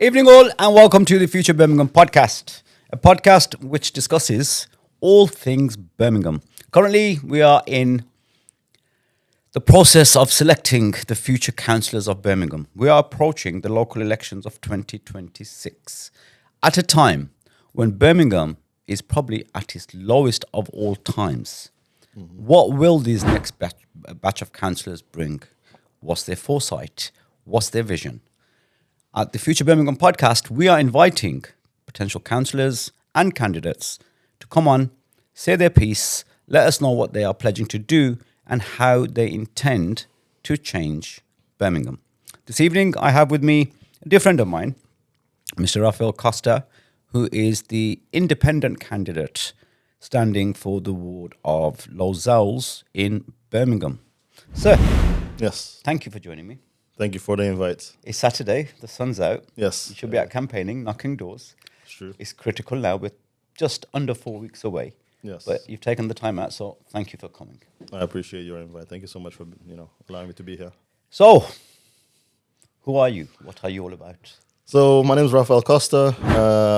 Evening all and welcome to the Future Birmingham podcast, a podcast which discusses all things Birmingham. Currently, we are in the process of selecting the future councillors of Birmingham. We are approaching the local elections of 2026 at a time when Birmingham is probably at its lowest of all times. What will these next batch of councillors bring? What's their foresight? What's their vision? At the Future Birmingham podcast, we are inviting potential councillors and candidates to come on, say their piece, let us know what they are pledging to do and how they intend to change Birmingham. This evening, I have with me a dear friend of mine, Mr. Rafael Costa, who is the independent candidate standing for the ward of Lozells in Birmingham. Sir, Yes. thank you for joining me. Thank you for the invite. It's Saturday, the sun's out. Yes. You should be out campaigning, knocking doors. It's true. It's critical now. We're just under 4 weeks away. Yes. But you've taken the time out, so thank you for coming. I appreciate your invite. Thank you so much for allowing me to be here. So, who are you? What are you all about? So my name is Rafael Costa.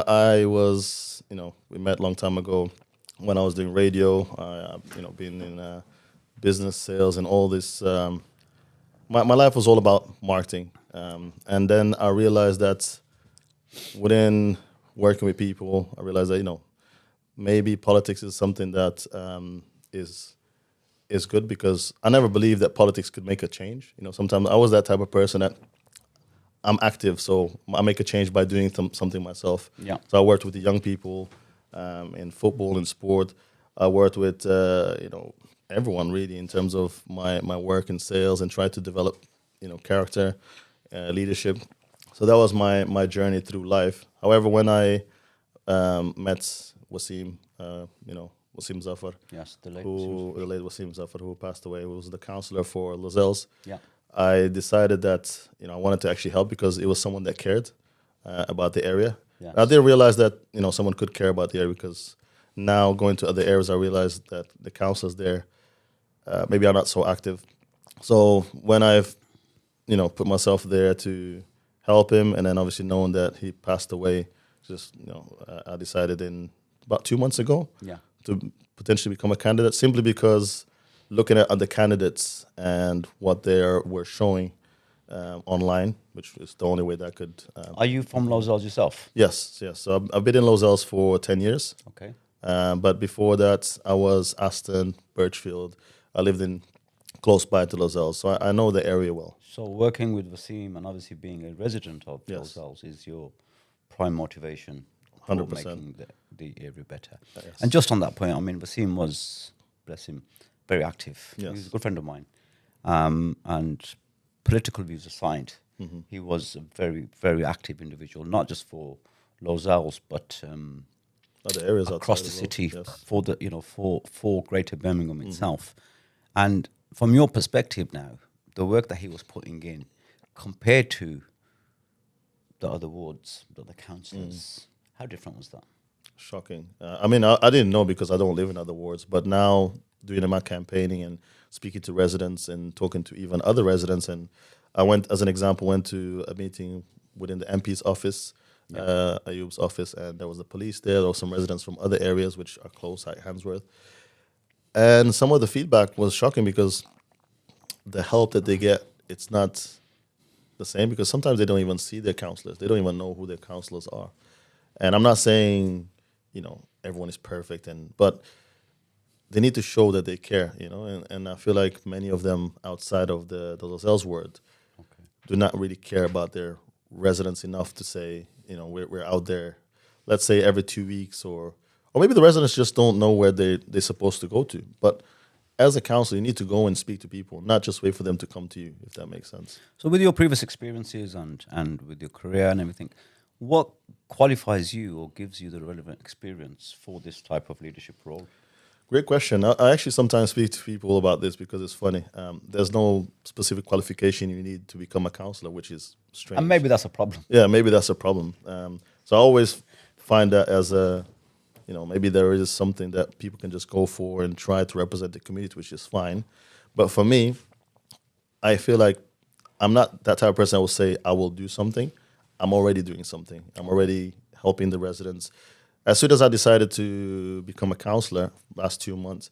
I was, we met a long time ago when I was doing radio. Being in business sales and all this. My life was all about marketing, and then I realized that within working with people, I realized that maybe politics is something that is good because I never believed that politics could make a change. Sometimes I was that type of person that I'm active, so I make a change by doing something myself. Yeah. So I worked with the young people in football and sport. I worked with everyone really in terms of my work in sales and tried to develop character, leadership. So that was my journey through life. However, when I met Wasim, Wasim Zafar, Yes, the late. the late Wasim Zafar, who passed away, who was the counselor for Lozells. Yeah. I decided that I wanted to actually help because it was someone that cared about the area. Yes. I didn't realize that someone could care about the area because now going to other areas, I realized that the councillors there maybe are not so active. So when I've put myself there to help him, and then obviously knowing that he passed away, I decided in about 2 months ago Yeah. to potentially become a candidate simply because looking at other candidates and what they were showing online, which is the only way that could. Are you from Lozells yourself? Yes. So I've been in Lozells for 10 years. Okay. But before that, I was Aston, Birchfield. I lived in close by to Lozells, so I know the area well. So working with Wasim and obviously being a resident of Yes. Lozells is your prime motivation for 100%. making the area better. Yes. And just on that point, I mean, Wasim was, bless him, very active. Yes. He's a good friend of mine. And political views aside, he was a very, very active individual, not just for Lozells, but Other areas across the outside as city well. Yes. for the for Greater Birmingham itself. And from your perspective now, the work that he was putting in compared to the other wards, the other councillors, how different was that? Shocking. I didn't know because I don't live in other wards, but now doing my campaigning and speaking to residents and talking to even other residents, and I went, as an example, went to a meeting within the MP's office, Ayub's office, and there was the police there. There were some residents from other areas which are close, like Handsworth. And some of the feedback was shocking because the help that they get, it's not the same because sometimes they don't even see their councillors. They don't even know who their councillors are. And I'm not saying, everyone is perfect, but they need to show that they care, and I feel like many of them outside of the Lozells ward do not really care about their residents enough to say, we're out there, let's say every 2 weeks or maybe the residents just don't know where they're supposed to go to. But as a council, you need to go and speak to people, not just wait for them to come to you, if that makes sense. So with your previous experiences and with your career and everything, what qualifies you or gives you the relevant experience for this type of leadership role? Great question. I actually sometimes speak to people about this because it's funny. There's no specific qualification you need to become a councillor, which is strange. And maybe that's a problem. Yeah, maybe that's a problem. So I always find that as maybe there is something that people can just go for and try to represent the community, which is fine. But for me, I feel like I'm not that type of person that will say I will do something. I'm already doing something. I'm already helping the residents. As soon as I decided to become a counselor last 2 months,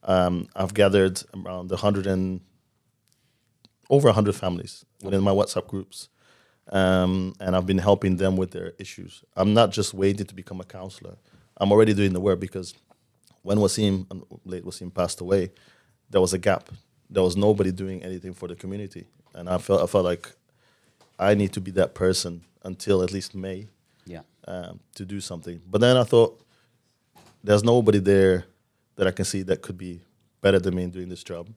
I've gathered around 100 and over 100 families within my WhatsApp groups. And I've been helping them with their issues. I'm not just waiting to become a counselor. I'm already doing the work because when late Wasim passed away, there was a gap. There was nobody doing anything for the community, and I felt like I need to be that person until at least May Yeah. to do something. But then I thought there's nobody there that I can see that could be better than me in doing this job,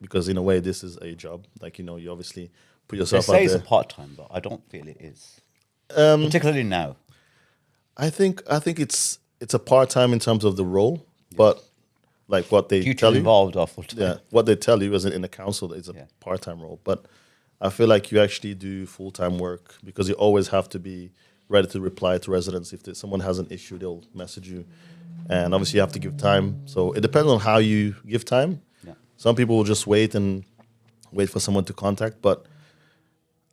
because in a way this is a job. Like you obviously put They yourself say out it's a there. part-time, but I don't feel it is. Particularly now. I think it's a part time in terms of the role, but like what they Duties tell you, involved are full-time. yeah, what they tell you as in the council is a Yeah. part time role. But I feel like you actually do full time work because you always have to be ready to reply to residents. If someone has an issue, they'll message you, and obviously you have to give time. So it depends on how you give time. Yeah. Some people will just wait for someone to contact, but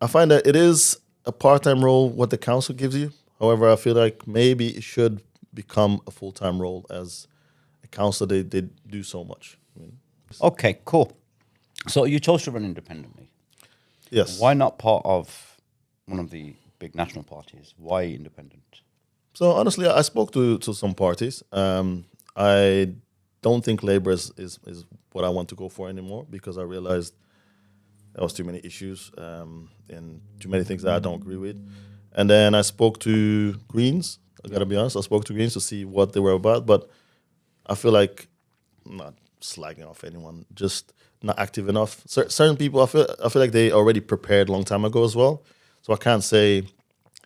I find that it is a part-time role what the council gives you. However, I feel like maybe it should become a full-time role as a council. They do so much. I mean, Okay, cool. So you chose to run independently. yes. Why not part of one of the big national parties? Why independent? So honestly, I spoke to some parties. I don't think Labour is what I want to go for anymore because I realized there was too many issues and too many things that I don't agree with. And then I spoke to Greens. I gotta be honest. I spoke to Greens to see what they were about, but I feel like I'm not slagging off anyone, just not active enough. Certain people, I feel like they already prepared a long time ago as well. So I can't say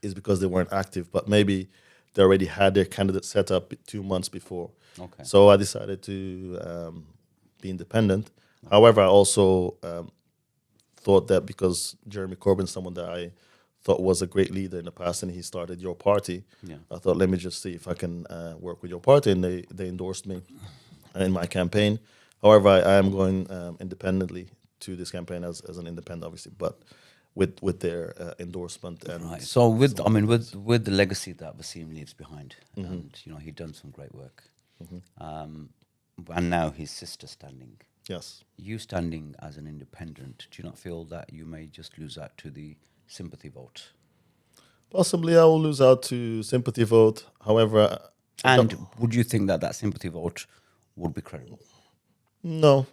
it's because they weren't active, but maybe they already had their candidate set up 2 months before. Okay. So I decided to be independent. However, I also thought that because Jeremy Corbyn is someone that I thought was a great leader in the past and he started your party, Yeah. I thought, let me just see if I can work with your party. And they endorsed me in my campaign. However, I am going independently to this campaign as an independent, obviously, but with their endorsement. And Right. So with some I mean other things. with the legacy that Wasim leaves behind, Mm-hmm. and he done some great work, and now his sister standing. Yes. You standing as an independent, do you not feel that you may just lose out to the sympathy vote? Possibly I will lose out to sympathy vote. However, And would you think that that sympathy vote would be credible? no.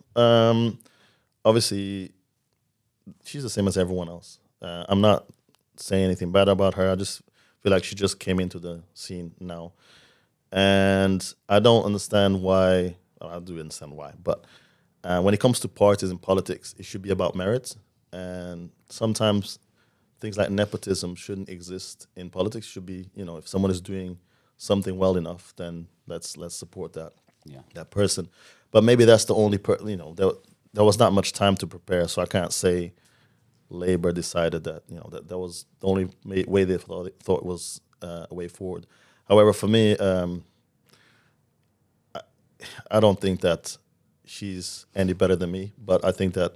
Obviously, she's the same as everyone else. I'm not saying anything bad about her. I just feel like she just came into the scene now. And I don't understand why. Well, I do understand why. But when it comes to parties and politics, it should be about merits. And sometimes things like nepotism shouldn't exist in politics. Should be, if someone is doing something well enough, then let's support Yeah. that person. But maybe that's the only there was not much time to prepare, so I can't say Labour decided that that was the only way they thought was a way forward. However, for me, I don't think that she's any better than me, but I think that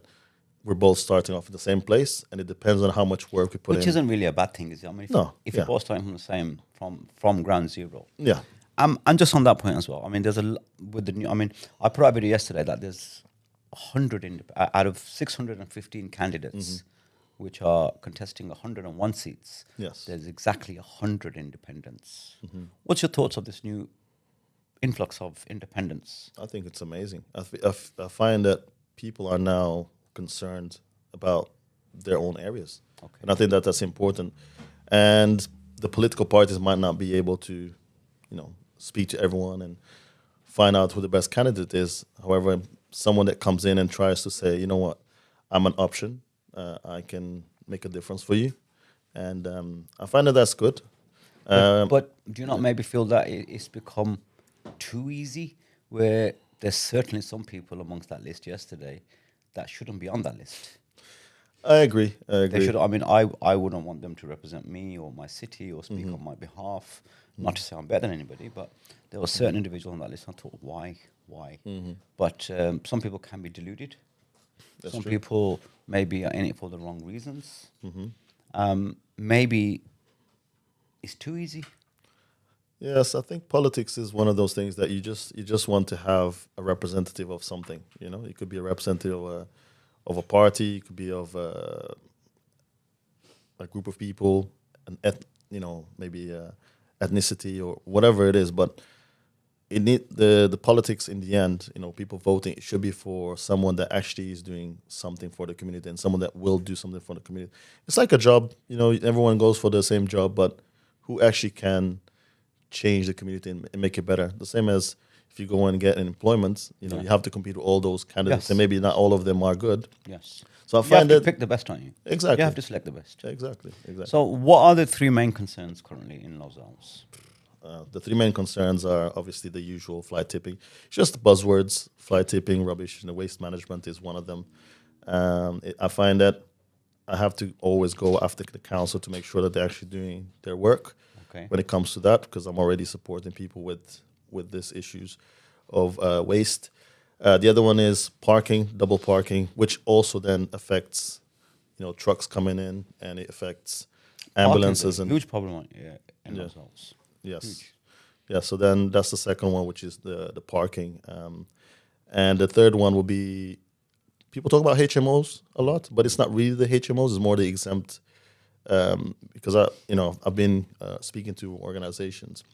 we're both starting off at the same place, and it depends on how much work we put Which in. isn't really a bad thing, is it? I mean, No, if yeah. you're both starting from the same, from ground zero. Yeah. And just on that point as well. I mean, there's with the new. I mean, I put out a video yesterday that there's 100 out of 615 candidates, which are contesting 101 seats. Yes. There's exactly 100 independents. What's your thoughts of this new influx of independents? I think it's amazing. I find that people are now concerned about their own areas. Okay. And I think that that's important. And the political parties might not be able to, speak to everyone and find out who the best candidate is. However, someone that comes in and tries to say, you know what, I'm an option. I can make a difference for you. And I find that that's good. But do you not maybe feel that it's become too easy? Where there's certainly some people amongst that list yesterday that shouldn't be on that list. I agree. They should. I mean, I wouldn't want them to represent me or my city or speak on my behalf. Not to say I'm better than anybody, but there were certain individuals on that list. I thought, why? But some people can be deluded. That's Some true. people maybe are in it for the wrong reasons. Maybe is too easy. Yes, I think politics is one of those things that you just want to have a representative of something. It could be a representative of a party, it could be of a group of people, maybe ethnicity or whatever it is. But it need the politics in the end. People voting, it should be for someone that actually is doing something for the community and someone that will do something for the community. It's like a job. Everyone goes for the same job, but who actually can change the community and make it better? The same as if you go and get an employment, you have to compete with all those candidates, Yes. and maybe not all of them are good. Yes. So I You have find to that pick the best, aren't you? exactly, You have to select the best. exactly. So, what are the three main concerns currently in Lozells? The three main concerns are obviously the usual: fly tipping, just buzzwords, fly tipping, rubbish, and waste management is one of them. I find that I have to always go after the council to make sure that they're actually doing their work Okay. when it comes to that, because I'm already supporting people with these issues of waste. The other one is parking, double parking, which also then affects trucks coming in, and it affects ambulances Parking's a and huge problem in Yeah. Lozells. yes, Huge. yeah. So then that's the second one, which is the parking, and the third one will be people talk about HMOs a lot, but it's not really the HMOs; it's more the exempt. Because I've been speaking to organizations,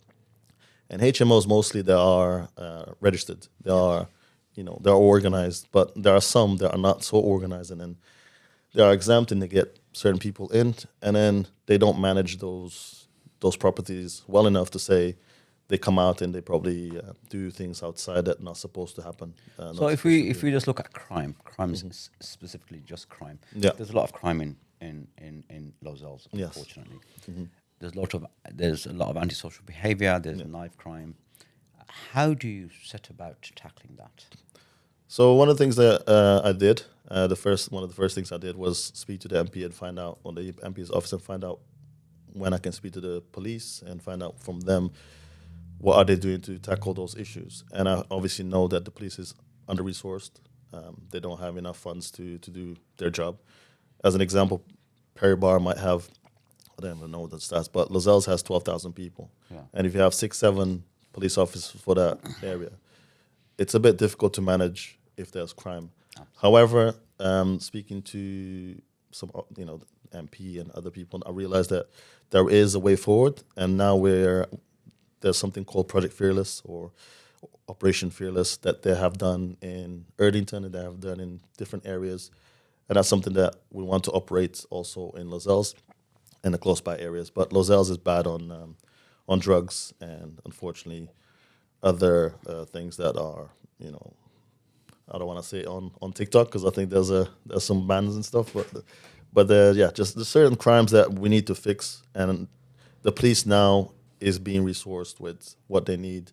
and HMOs mostly they are registered. They are they're organized, but there are some that are not so organized, and then they are exempt and they get certain people in, and then they don't manage those properties well enough to say they come out and they probably do things outside that are not supposed to happen. So, if we just look at crime specifically, just crime. Yeah. There's a lot of crime in Lozells, Yes. unfortunately. There's a lot of antisocial behaviour. There's knife crime. How do you set about tackling that? So one of the things that I did, one of the first things I did was speak to the MP and find out, or the MP's office, and find out when I can speak to the police and find out from them what are they doing to tackle those issues. And I obviously know that the police is under resourced. They don't have enough funds to do their job. As an example, Perry Bar might have, I don't even know the stats, but Lozells has 12,000 people. Yeah. And if you have 6, 7 police officers for that area, it's a bit difficult to manage if there's crime. However, speaking to some, MP and other people, I realized that there is a way forward, and now there's something called Project Fearless or Operation Fearless that they have done in Erdington and they have done in different areas, and that's something that we want to operate also in Lozells and the close by areas. But Lozells is bad on drugs and unfortunately other things that are I don't want to say on TikTok because I think there's some bans and stuff, but just the certain crimes that we need to fix, and the police now is being resourced with what they need.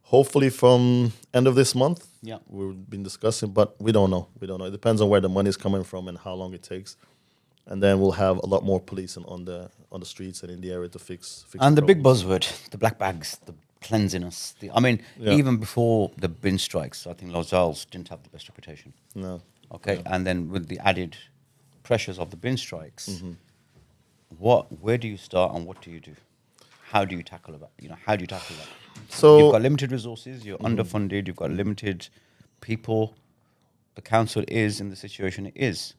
Hopefully from end of this month. Yeah. We've been discussing, but we don't know. It depends on where the money is coming from and how long it takes, and then we'll have a lot more police on the streets and in the area to fix. And the big problems. buzzword, the black bags, the cleanliness. Yeah. Even before the bin strikes, I think Lozells didn't have the best reputation. No. Okay, and then with the added pressures of the bin strikes, Mm-hmm. where do you start and what do you do? How do you tackle that? How do you tackle that? So You've got limited resources. You're underfunded. You've got limited people. The council is in the situation it is.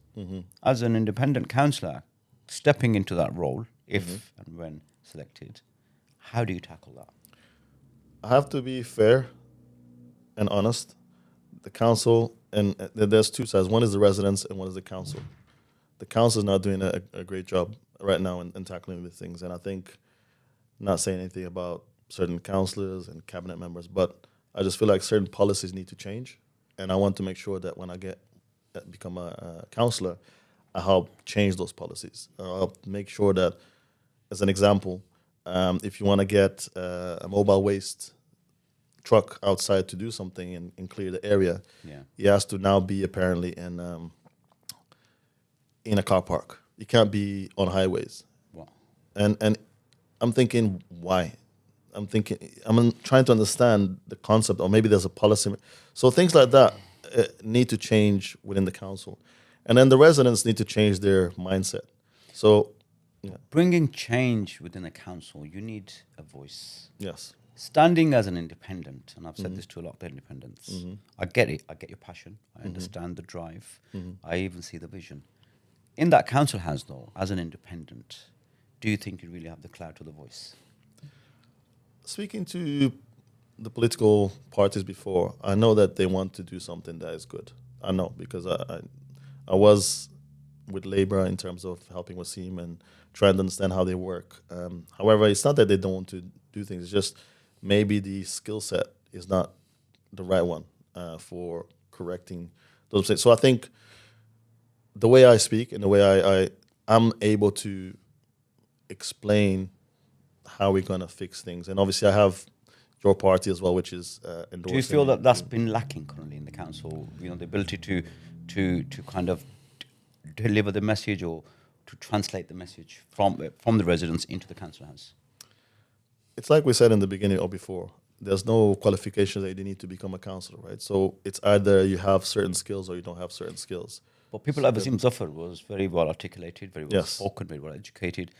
As an independent councillor, stepping into that role, if and when selected, how do you tackle that? I have to be fair and honest. The council, and there's two sides. One is the residents and one is the council. The council is not doing a great job right now in tackling these things. And I think, not saying anything about certain councillors and cabinet members, but I just feel like certain policies need to change. And I want to make sure that when I become a councillor, I help change those policies. I'll make sure that, as an example, if you want to get a mobile waste truck outside to do something and clear the area, he has to now be apparently in a car park. It can't be on highways. Wow. And I'm thinking, why? I'm trying to understand the concept, or maybe there's a policy. So things like that need to change within the council. And then the residents need to change their mindset. So Yeah. Bringing change within a council, you need a voice. Yes. Standing as an independent, and I've said this to a lot of the independents, Mm-hmm. I get it. I get your passion. I Mm-hmm. understand the drive. Mm-hmm. I even see the vision. In that council house, though, as an independent, do you think you really have the clout or the voice? Speaking to the political parties before, I know that they want to do something that is good. I know because I was with Labour in terms of helping Wasim and trying to understand how they work. However, it's not that they don't want to do things. It's just maybe the skill set is not the right one for correcting those mistakes. So I think the way I speak and the way I'm able to explain how we're going to fix things. And obviously, I have your party as well, which is endorsing. Do you feel me that that's to- been lacking currently in the council? You know, the ability to kind of deliver the message or to translate the message from the residents into the council house. It's like we said in the beginning or before. There's no qualifications that you need to become a councillor, right? So it's either you have certain skills or you don't have certain skills. But people like Wasim Zafar was very well articulated, very well Yes. spoken, very well educated,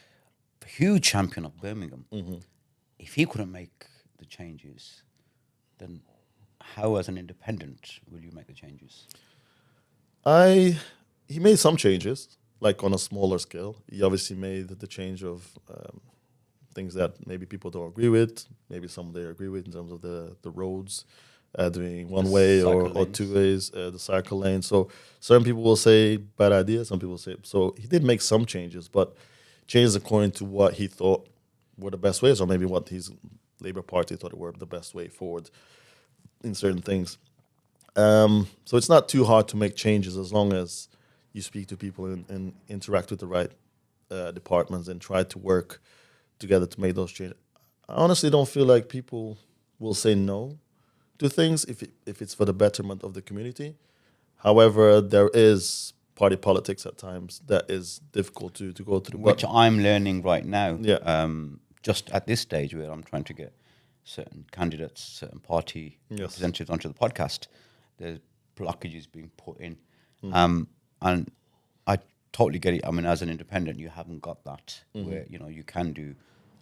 a huge champion of Birmingham. If he couldn't make the changes, then how, as an independent, will you make the changes? He made some changes, like on a smaller scale. He obviously made the change of things that maybe people don't agree with, maybe some they agree with in terms of the roads, doing one way cycle or lanes. 2 ways, the cycle lane. So certain people will say bad idea, some people say so. He did make some changes, but changes according to what he thought were the best ways, or maybe what his Labour Party thought were the best way forward in certain things. So it's not too hard to make changes as long as you speak to people and interact with the right departments and try to work together to make those changes. I honestly don't feel like people will say no to things if it's for the betterment of the community. However, there is party politics at times that is difficult to go through. Which I'm learning right now. Yeah. Just at this stage where I'm trying to get certain candidates, certain party Yes. representatives onto the podcast, there's blockages being put in. And I totally get it. I mean, as an independent, you haven't got that where, you know, you can do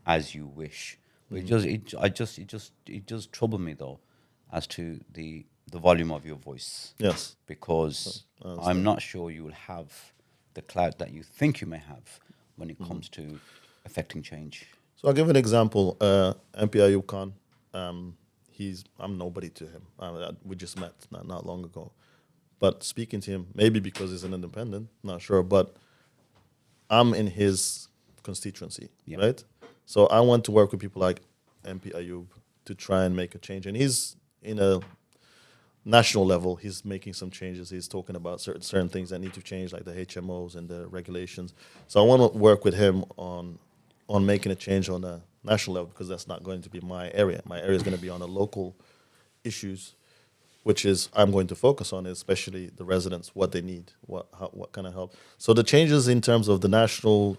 as you wish. But it does trouble me though, as to the volume of your voice. Yes. Because I understand. I'm not sure you will have the clout that you think you may have when it comes to affecting change. So I'll give an example. MP Ayub Khan, I'm nobody to him. We just met not long ago. But speaking to him, maybe because he's an independent, not sure, but I'm in his constituency, Yeah. right? So I want to work with people like MP Ayub to try and make a change. And he's in a national level, he's making some changes. He's talking about certain things that need to change, like the HMOs and the regulations. So I want to work with him on making a change on a national level, because that's not going to be my area. My area is going to be on the local issues, which is I'm going to focus on, especially the residents, what they need, what kind of help. So the changes in terms of the national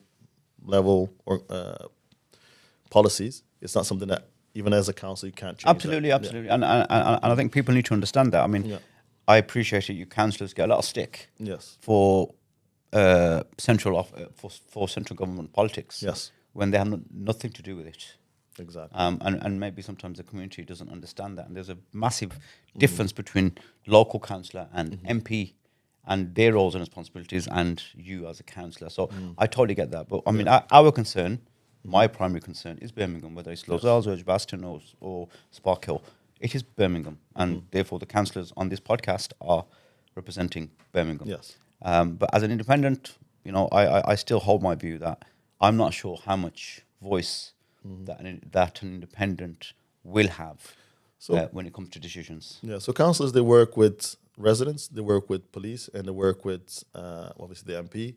level or policies, it's not something that even as a council you can't change. Absolutely, that. absolutely. And I think people need to understand that. I mean, Yeah. I appreciate it. You councillors get a lot of stick Yes. for central government politics. Yes. When they have nothing to do with it. Exactly. And maybe sometimes the community doesn't understand that. And there's a massive difference between local councillor and MP and their roles and responsibilities and you as a councillor. So I totally get that. But I mean, our concern, my primary concern is Birmingham, whether it's Lozells or Edgbaston or Sparkhill. It is Birmingham. And therefore the councillors on this podcast are representing Birmingham. Yes. But as an independent, you know, I still hold my view that I'm not sure how much voice that an independent will have when it comes to decisions. Yeah. So councillors, they work with residents, they work with police, and they work with obviously the MP,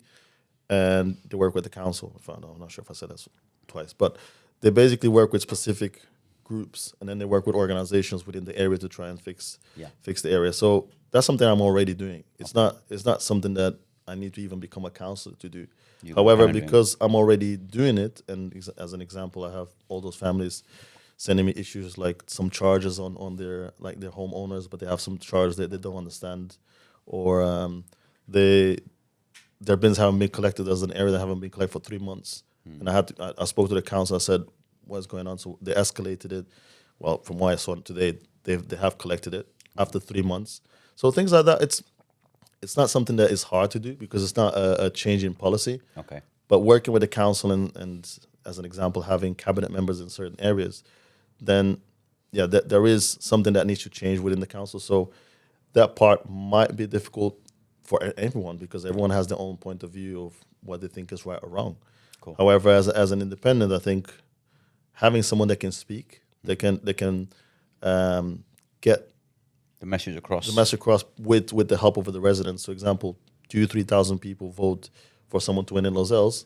and they work with the council. I'm not sure if I said that twice, but they basically work with specific groups, and then they work with organizations within the area to try and fix the area. So that's something I'm already doing. It's not something that I need to even become a councillor to do. However, because I'm already doing it, and as an example, I have all those families sending me issues like some charges on their homeowners, but they have some charges that they don't understand, or their bins haven't been collected as an area that haven't been collected for 3 months. And I spoke to the council. I said, "What's going on?" So they escalated it. Well, from what I saw today, they have collected it after 3 months. So things like that. It's not something that is hard to do because it's not a change in policy. Okay. But working with the council and as an example, having cabinet members in certain areas, then yeah, there is something that needs to change within the council. So that part might be difficult for everyone because everyone has their own point of view of what they think is right or wrong. Cool. However, as an independent, I think having someone that can speak, they can get The message across. the message across with the help of the residents. For example, 3,000 people vote for someone to win in Lozells.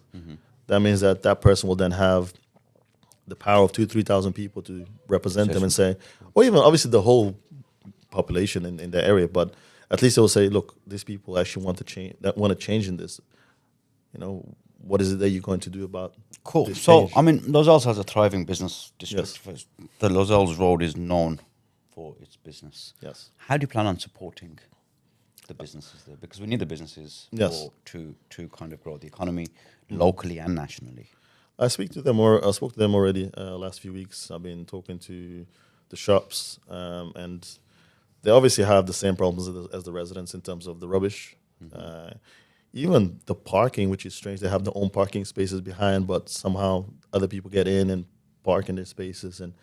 That means that person will then have the power of 3,000 people to represent them and say, or even obviously the whole population in the area, but at least they'll say, look, these people actually want to change in this. You know, what is it that you're going to do about Cool. this So, change? I mean, Lozells has a thriving business district. Yes. The Lozells Road is known for its business. Yes. How do you plan on supporting the businesses there? Because we need the businesses Yes. to kind of grow the economy locally and nationally. I spoke to them already last few weeks. I've been talking to the shops, and they obviously have the same problems as the residents in terms of the rubbish. Even the parking, which is strange. They have their own parking spaces behind, but somehow other people get in and park in their spaces, and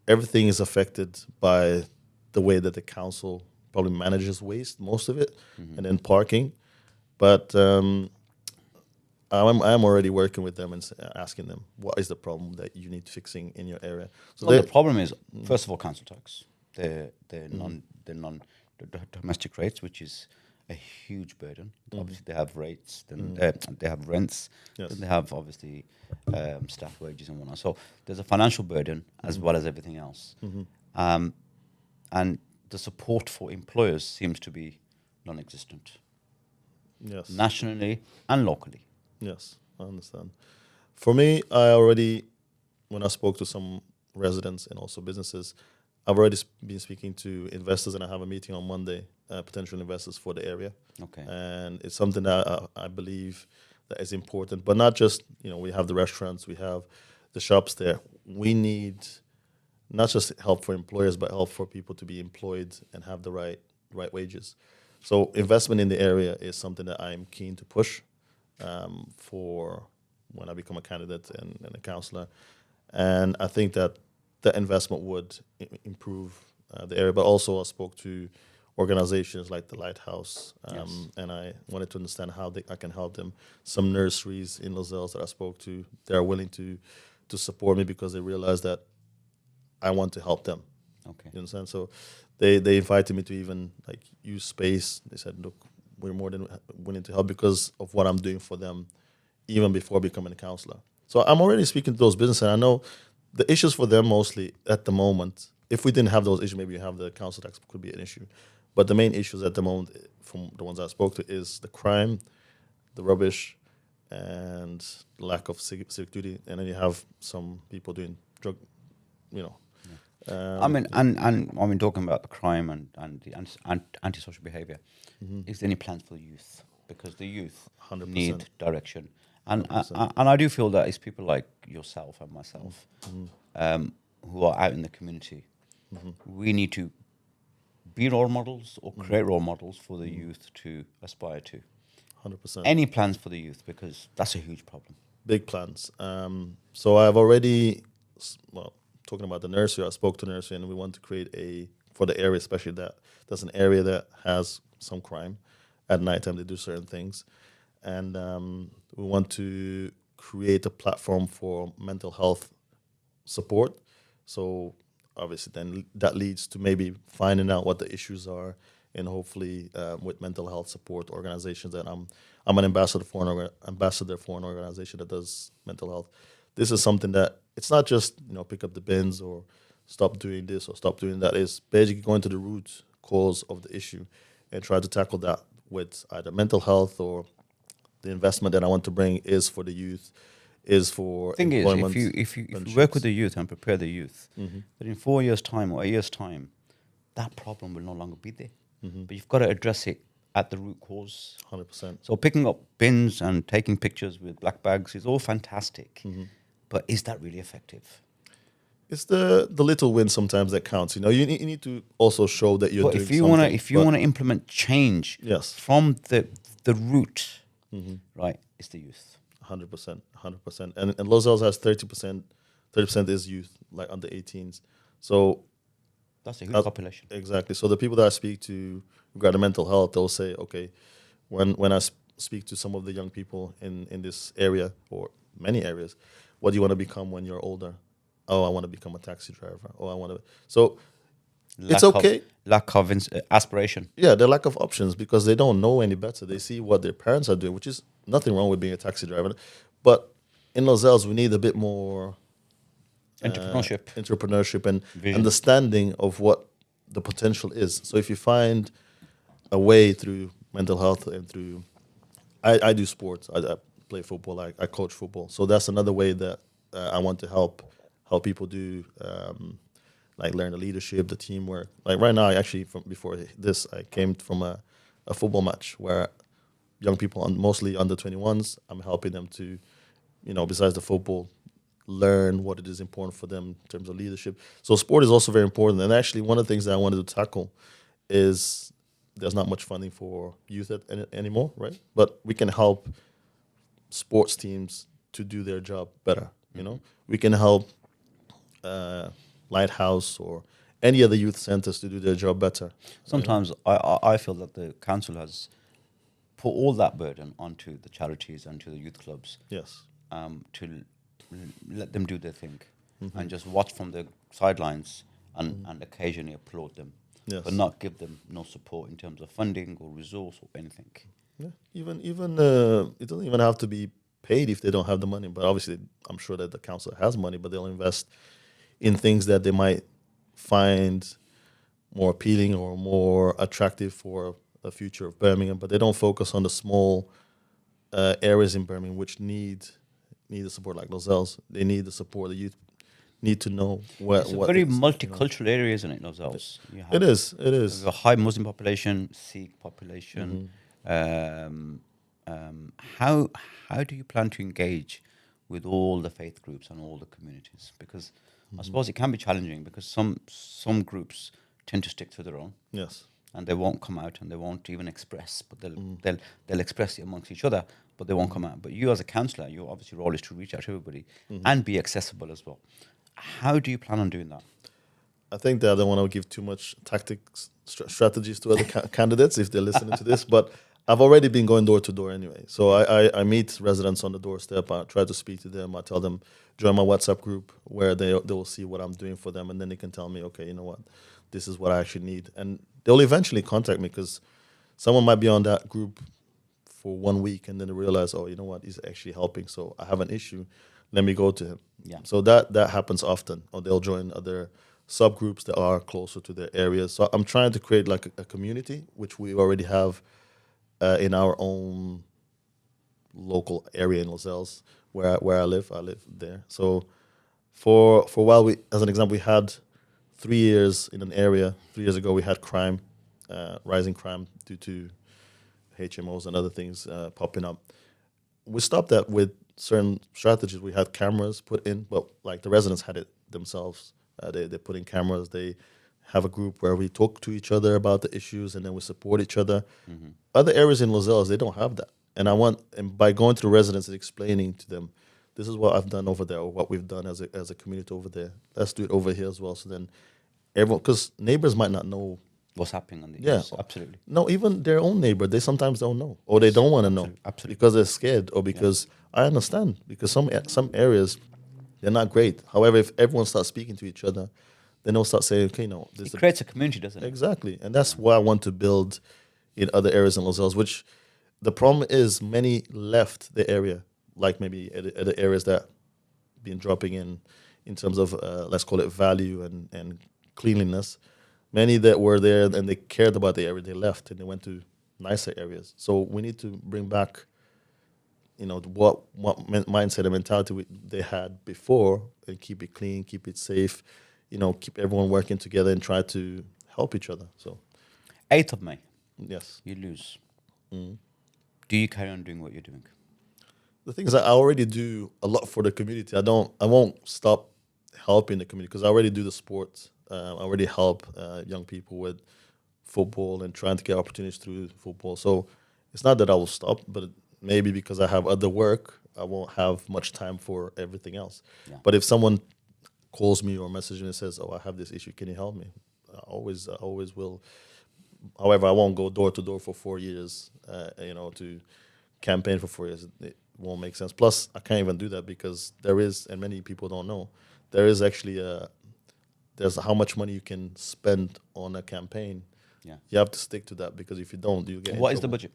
everything is affected by the way that the council probably manages waste, most of it, and then parking. But I'm already working with them and asking them what is the problem that you need fixing in your area. So Well, the problem is, first of all, council tax. They're domestic rates, which is a huge burden. Obviously, they have rates, then they have rents, Yes. then they have obviously staff wages and whatnot. So there's a financial burden as well as everything else. And the support for employers seems to be non-existent, yes, nationally and locally. yes, I understand. For me, when I spoke to some residents and also businesses, I've already been speaking to investors, and I have a meeting on Monday, potential investors for the area. Okay. And it's something that I believe that is important, but not just, we have the restaurants, we have the shops there. We need not just help for employers, but help for people to be employed and have the right wages. So investment in the area is something that I'm keen to push for when I become a candidate and a councillor. And I think that the investment would improve the area. But also I spoke to organizations like the Lighthouse, and I wanted to understand how I can help them. Some nurseries in Lozells that I spoke to, they're willing to support me because they realize that I want to help them. Okay. You understand? So they invited me to even use space. They said, look, we're more than willing to help because of what I'm doing for them even before becoming a counselor. So I'm already speaking to those businesses, and I know the issues for them mostly at the moment, if we didn't have those issues, maybe you have the council tax could be an issue. But the main issues at the moment, from the ones I spoke to, is the crime, the rubbish, and lack of civic duty. And then you have some people doing drug, I mean, talking about the crime and the antisocial behaviour, is there any plans for the youth? Because the youth 100%. need direction. And 100%. I do feel that it's people like yourself and myself who are out in the community. We need to be role models or create role models for the youth to aspire to. 100%. Any plans for the youth? Because that's a huge problem. Big plans. So I've already, talking about the nursery, I spoke to the nursery, and we want to create for the area, especially that's an area that has some crime. At nighttime, they do certain things. And we want to create a platform for mental health support. So obviously then that leads to maybe finding out what the issues are, and hopefully with mental health support organizations that I'm an ambassador for an organization that does mental health. This is something that it's not just pick up the bins or stop doing this or stop doing that. It's basically going to the root cause of the issue and try to tackle that with either mental health, or the investment that I want to bring is for the youth, is for Thing is, employment. if you work with the youth and prepare the youth, that in 4 years' time or a year's time, that problem will no longer be there. But you've got to address it at the root cause. 100%. So picking up bins and taking pictures with black bags is all fantastic, but is that really effective? It's the little wins sometimes that counts. You need to also show that you're But doing if you want to, something. if you want to implement change Yes. from the root, right, it's the youth. 100%, 100%. And Lozells has 30%. 30% is youth, like under 18s. So That's a huge population. exactly. So the people that I speak to regarding mental health, they'll say, okay, when I speak to some of the young people in this area or many areas, what do you want to become when you're older? Oh, I want to become a taxi driver. Oh, I want to. So it's okay. Lack of aspiration. Yeah, the lack of options because they don't know any better. They see what their parents are doing, which is nothing wrong with being a taxi driver. But in Lozells, we need a bit more entrepreneurship and Vision. understanding of what the potential is. So if you find a way through mental health and through, I do sports. I play football. I coach football. So that's another way that I want to help people do. Like learn the leadership, the teamwork. Like right now, I actually from before this, I came from a football match where young people, mostly under 21s, I'm helping them to, besides the football, learn what it is important for them in terms of leadership. So sport is also very important. And actually, one of the things that I wanted to tackle is there's not much funding for youth anymore, right? But we can help sports teams to do their job better. We can help. Lighthouse or any other youth centers to do their job better. Sometimes I feel that the council has put all that burden onto the charities and to the youth clubs. Yes. To let them do their thing and just watch from the sidelines and occasionally applaud them, Yes. but not give them no support in terms of funding or resource or anything. Yeah. Even it doesn't even have to be paid if they don't have the money. But obviously, I'm sure that the council has money, but they'll invest in things that they might find more appealing or more attractive for the future of Birmingham, but they don't focus on the small areas in Birmingham which need the support, like Lozells. They need the support. The youth need to know It's a very multicultural area, isn't it, Lozells? It is. It is. A high Muslim population, Sikh population. How do you plan to engage with all the faith groups and all the communities? Because I suppose it can be challenging because some groups tend to stick to their own. Yes. And they won't come out and they won't even express, but they'll express it amongst each other, but they won't come out. But you as a counsellor, your obviously role is to reach out to everybody and be accessible as well. How do you plan on doing that? I think that I don't want to give too much tactics, strategies to other candidates if they're listening to this, but I've already been going door to door anyway. So I meet residents on the doorstep. I try to speak to them. I tell them, join my WhatsApp group where they will see what I'm doing for them. And then they can tell me, okay, you know what, this is what I actually need. And they'll eventually contact me because someone might be on that group for 1 week and then they realize, oh, you know what, he's actually helping. So I have an issue. Let me go to him. Yeah. So that happens often. Or they'll join other subgroups that are closer to their areas. So I'm trying to create like a community, which we already have in our own local area in Lozells, where I live there. So for a while, as an example, we had 3 years in an area. 3 years ago, we had crime, rising crime due to HMOs and other things popping up. We stopped that with certain strategies. We had cameras put in, but like the residents had it themselves. They put in cameras. They have a group where we talk to each other about the issues and then we support each other. Other areas in Lozells, they don't have that. And by going to the residents and explaining to them, this is what I've done over there or what we've done as a community over there. Let's do it over here as well. So then everyone, because neighbors might not know what's happening on the yes, absolutely. No, even their own neighbor, they sometimes don't know or they don't want to know absolutely. Because they're scared or because I understand because some areas, they're not great. However, if everyone starts speaking to each other, then they'll start saying, okay, no. It creates a community, doesn't it? Exactly. And that's what I want to build in other areas in Lozells, which the problem is many left the area, like maybe other areas that been dropping in terms of, let's call it value and cleanliness. Many that were there and they cared about the area, they left and they went to nicer areas. So we need to bring back, what mindset and mentality they had before and keep it clean, keep it safe, keep everyone working together and try to help each other. So 8th of May. Yes. you lose. Mm. Do you carry on doing what you're doing? The thing is that I already do a lot for the community. I won't stop helping the community because I already do the sports. I already help young people with football and trying to get opportunities through football. So it's not that I will stop, but maybe because I have other work, I won't have much time for everything else. Yeah. But if someone calls me or messages me and says, "Oh, I have this issue. Can you help me?" I always will. However, I won't go door to door for 4 years. To campaign for 4 years, it won't make sense. Plus, I can't even do that because there is, and many people don't know, there is actually there's how much money you can spend on a campaign. Yeah. You have to stick to that because if you don't, you get. What is the budget?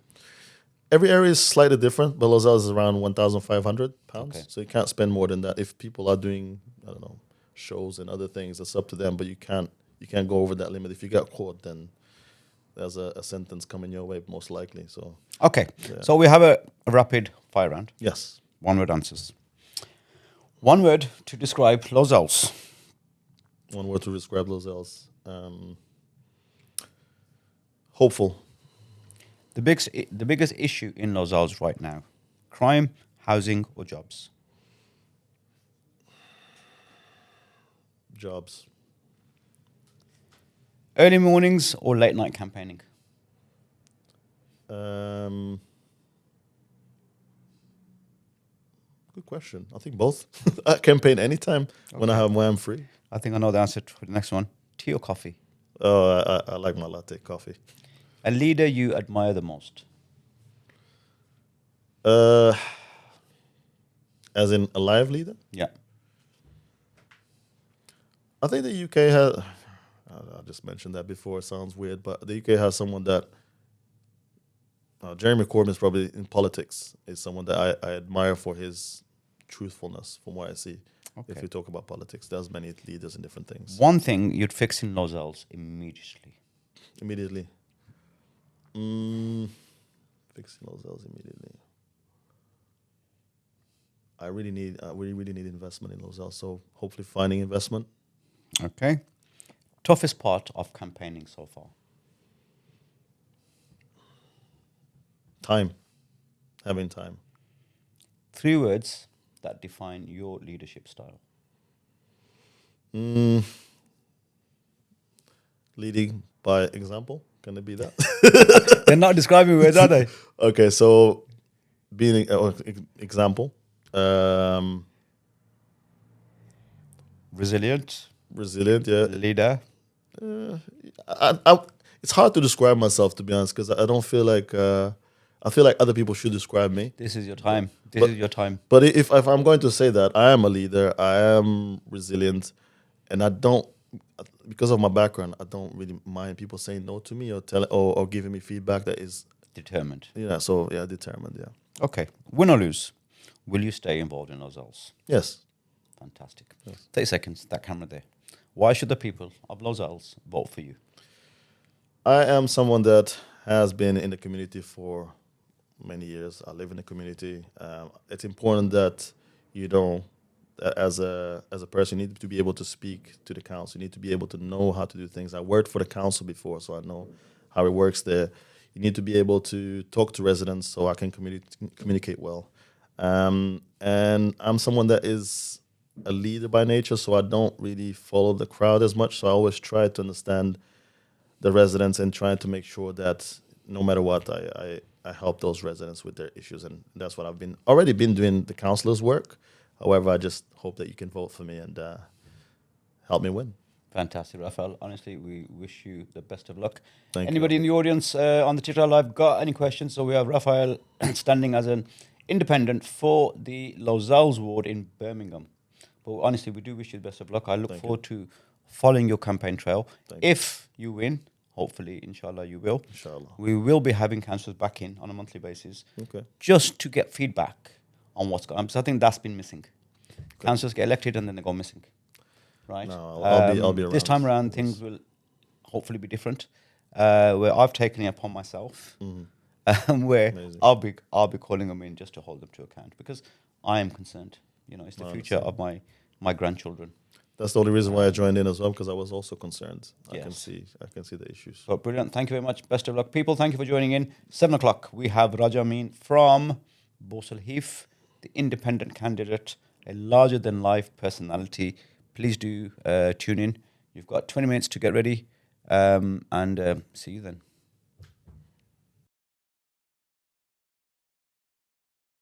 Every area is slightly different, but Lozells is around £1,500, Okay. so you can't spend more than that. If people are doing, I don't know, shows and other things, it's up to them. But you can't go over that limit. If you get caught, then there's a sentence coming your way, most likely. So Okay. Yeah. So we have a rapid fire round. yes, One word answers. One word to describe Lozells. one word to describe Lozells: hopeful. The biggest issue in Lozells right now: crime, housing, or jobs. Jobs. Early mornings or late night campaigning. Good question. I think both. I campaign anytime when I'm free. I think I know the answer to the next one. Tea or coffee? Oh, I like my latte coffee. A leader you admire the most. As in a live leader. Yeah. I think the UK has. I just mentioned that before. It sounds weird, but the UK has someone that. Jeremy Corbyn is probably in politics. Is someone that I admire for his truthfulness, from what I see. Okay. If you talk about politics, there's many leaders in different things. One thing you'd fix in Lozells immediately. Immediately. Fixing Lozells immediately. We really need investment in Lozells. So hopefully finding investment. Okay. Toughest part of campaigning so far. Time. Having time. 3 words that define your leadership style. Leading by example. Can it be that? They're not describing words, are they? Okay, so being example. Resilient. Resilient, yeah. Leader. It's hard to describe myself, to be honest, because I don't feel like I feel like other people should describe me. This is your time. This But- is your time. But if I'm going to say that, I am a leader, I am resilient, and I don't, because of my background, I don't really mind people saying no to me or giving me feedback that is, Determined. determined, yeah. Okay. Win or lose, will you stay involved in Lozells? Yes. Fantastic. Yes. 30 seconds, that camera there. Why should the people of Lozells vote for you? I am someone that has been in the community for many years. I live in the community. It's important that as a person, you need to be able to speak to the council. You need to be able to know how to do things. I worked for the council before, so I know how it works there. You need to be able to talk to residents so I can communicate well. And I'm someone that is a leader by nature, so I don't really follow the crowd as much. So I always try to understand the residents and trying to make sure that no matter what, I help those residents with their issues, and that's what I've already been doing the councillor's work. However, I just hope that you can vote for me and help me win. Fantastic, Rafael. Honestly, we wish you the best of luck. Thank Anybody you. in the audience on the Twitter Live got any questions? So we have Rafael standing as an independent for the Lozells ward in Birmingham. But honestly, we do wish you the best of luck. I look Thank forward to following your campaign trail. Thank you. If you win, hopefully, inshallah, you will. Inshallah. We will be having councillors back in on a monthly basis Okay. just to get feedback on what's going on. Because I think that's been missing. Councillors get elected and then they go missing. Right? No, I'll be around. This time around, things will hopefully be different. Where I've taken it upon myself, where Amazing. I'll be calling them in just to hold them to account because I am concerned. You know, it's the I future of my grandchildren. That's the only reason why I joined in as well, because I was also concerned. I can Yes. see the issues. So brilliant. Thank you very much. Best of luck, people. Thank you for joining in. 7 o'clock, we have Raja Amin from Bosal Heath, the independent candidate, a larger than life personality. Please do tune in. You've got 20 minutes to get ready, and see you then.